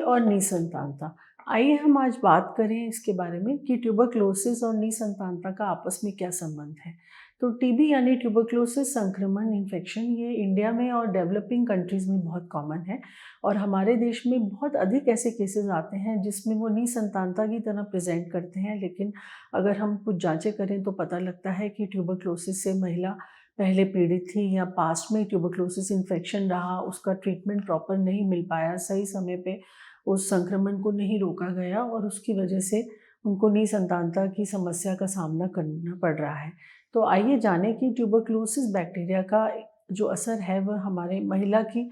और निसंतानता। आइए हम आज बात करें इसके बारे में कि ट्यूबरक्लोसिस और निसंतानता का आपस में क्या संबंध है। तो टीबी यानी ट्यूबरक्लोसिस संक्रमण इन्फेक्शन ये इंडिया में और डेवलपिंग कंट्रीज़ में बहुत कॉमन है और हमारे देश में बहुत अधिक ऐसे केसेस आते हैं जिसमें वो निसंतानता की तरह प्रेजेंट करते हैं, लेकिन अगर हम कुछ जांचें करें तो पता लगता है कि ट्यूबरक्लोसिस से महिला पहले पीड़ित थी या पास्ट में ट्यूबरक्लोसिस इन्फेक्शन रहा, उसका ट्रीटमेंट प्रॉपर नहीं मिल पाया, सही समय पे उस संक्रमण को नहीं रोका गया और उसकी वजह से उनको निसंतानता की समस्या का सामना करना पड़ रहा है। तो आइए जानें कि ट्यूबरक्लोसिस बैक्टीरिया का जो असर है वह हमारे महिला की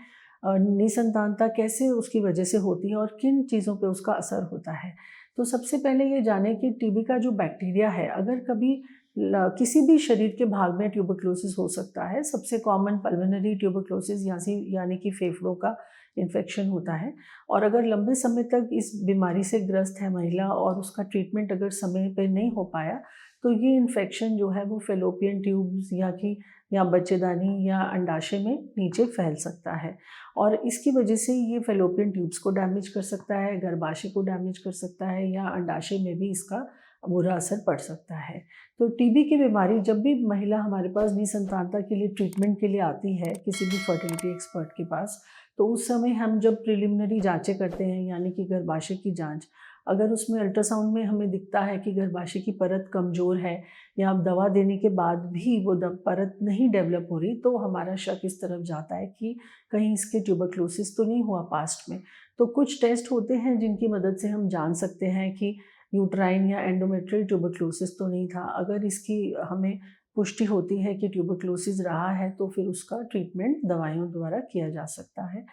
निसंतानता कैसे उसकी वजह से होती है और किन चीज़ों पे उसका असर होता है। तो सबसे पहले ये जानें कि टीबी का जो बैक्टीरिया है, अगर कभी किसी भी शरीर के भाग में ट्यूबरक्लोसिस हो सकता है। सबसे कॉमन पल्मोनरी ट्यूबरक्लोसिस यानी कि फेफड़ों का इन्फेक्शन होता है और अगर लंबे समय तक इस बीमारी से ग्रस्त है महिला और उसका ट्रीटमेंट अगर समय पे नहीं हो पाया तो ये इन्फेक्शन जो है वो फेलोपियन ट्यूब्स या बच्चेदानी या अंडाशय में नीचे फैल सकता है और इसकी वजह से ये फेलोपियन ट्यूब्स को डैमेज कर सकता है, गर्भाशय को डैमेज कर सकता है या अंडाशय में भी इसका बुरा असर पड़ सकता है। तो टीबी की बीमारी जब भी महिला हमारे पास निसंतानता के लिए ट्रीटमेंट के लिए आती है किसी भी फर्टिलिटी एक्सपर्ट के पास, तो उस समय हम जब प्रिलिमिनरी जांचें करते हैं यानी कि गर्भाशय की जांच, अगर उसमें अल्ट्रासाउंड में हमें दिखता है कि गर्भाशय की परत कमज़ोर है या दवा देने के बाद भी वो परत नहीं डेवलप हो रही, तो हमारा शक इस तरफ जाता है कि कहीं इसके ट्यूबरक्लोसिस तो नहीं हुआ पास्ट में। तो कुछ टेस्ट होते हैं जिनकी मदद से हम जान सकते हैं कि यूट्राइन या एंडोमेट्रियल ट्यूबरक्लोसिस तो नहीं था। अगर इसकी हमें पुष्टि होती है कि ट्यूबरक्लोसिस रहा है तो फिर उसका ट्रीटमेंट दवाइयों द्वारा किया जा सकता है।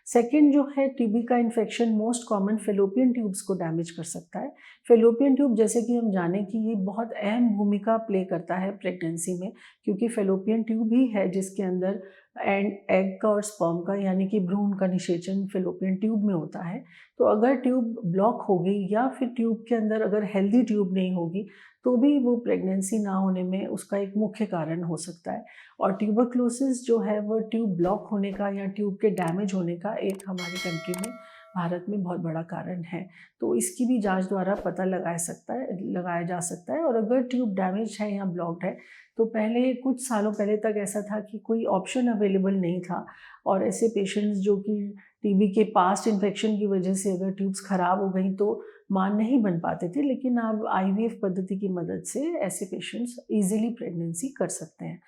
सेकेंड जो है, टीबी का infection most common fallopian tubes को डैमेज कर सकता है। फेलोपियन ट्यूब जैसे कि हम जानें कि ये बहुत अहम भूमिका प्ले करता है प्रेगनेंसी में, क्योंकि फेलोपियन ट्यूब ही है जिसके अंदर एग का और स्पर्म का यानी कि भ्रूण का निषेचन फेलोपियन ट्यूब में होता है। तो अगर ट्यूब ब्लॉक होगी या फिर ट्यूब के अंदर अगर हेल्दी ट्यूब नहीं होगी तो भी वो प्रेगनेंसी ना होने में उसका एक मुख्य कारण हो सकता है। और ट्यूबरक्लोसिस जो है वो ट्यूब ब्लॉक होने का या ट्यूब के डैमेज होने का एक हमारी कंट्री में, भारत में बहुत बड़ा कारण है। तो इसकी भी जांच द्वारा पता लगाया जा सकता है और अगर ट्यूब डैमेज है या ब्लॉक्ड है तो पहले कुछ सालों पहले तक ऐसा था कि कोई ऑप्शन अवेलेबल नहीं था और ऐसे पेशेंट्स जो कि टीबी के पास्ट इन्फेक्शन की वजह से अगर ट्यूब्स खराब हो गई तो मां नहीं बन पाते थे, लेकिन अब आईवीएफ पद्धति की मदद से ऐसे पेशेंट्स इजीली प्रेगनेंसी कर सकते हैं।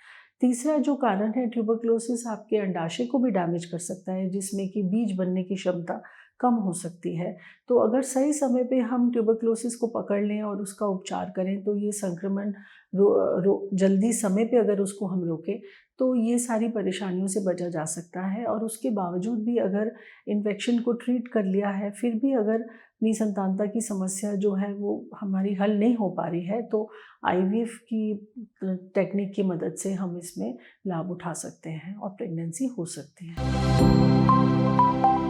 तीसरा जो कारण है, ट्यूबरक्लोसिस आपके अंडाशय को भी डैमेज कर सकता है जिसमें कि बीज बनने की क्षमता कम हो सकती है। तो अगर सही समय पे हम ट्यूबरक्लोसिस को पकड़ लें और उसका उपचार करें तो ये संक्रमण जल्दी समय पे अगर उसको हम रोकें तो ये सारी परेशानियों से बचा जा सकता है। और उसके बावजूद भी अगर इन्फेक्शन को ट्रीट कर लिया है फिर भी अगर निसंतानता की समस्या जो है वो हमारी हल नहीं हो पा रही है तो आईवीएफ की टेक्निक की मदद से हम इसमें लाभ उठा सकते हैं और प्रेगनेंसी हो सकती है।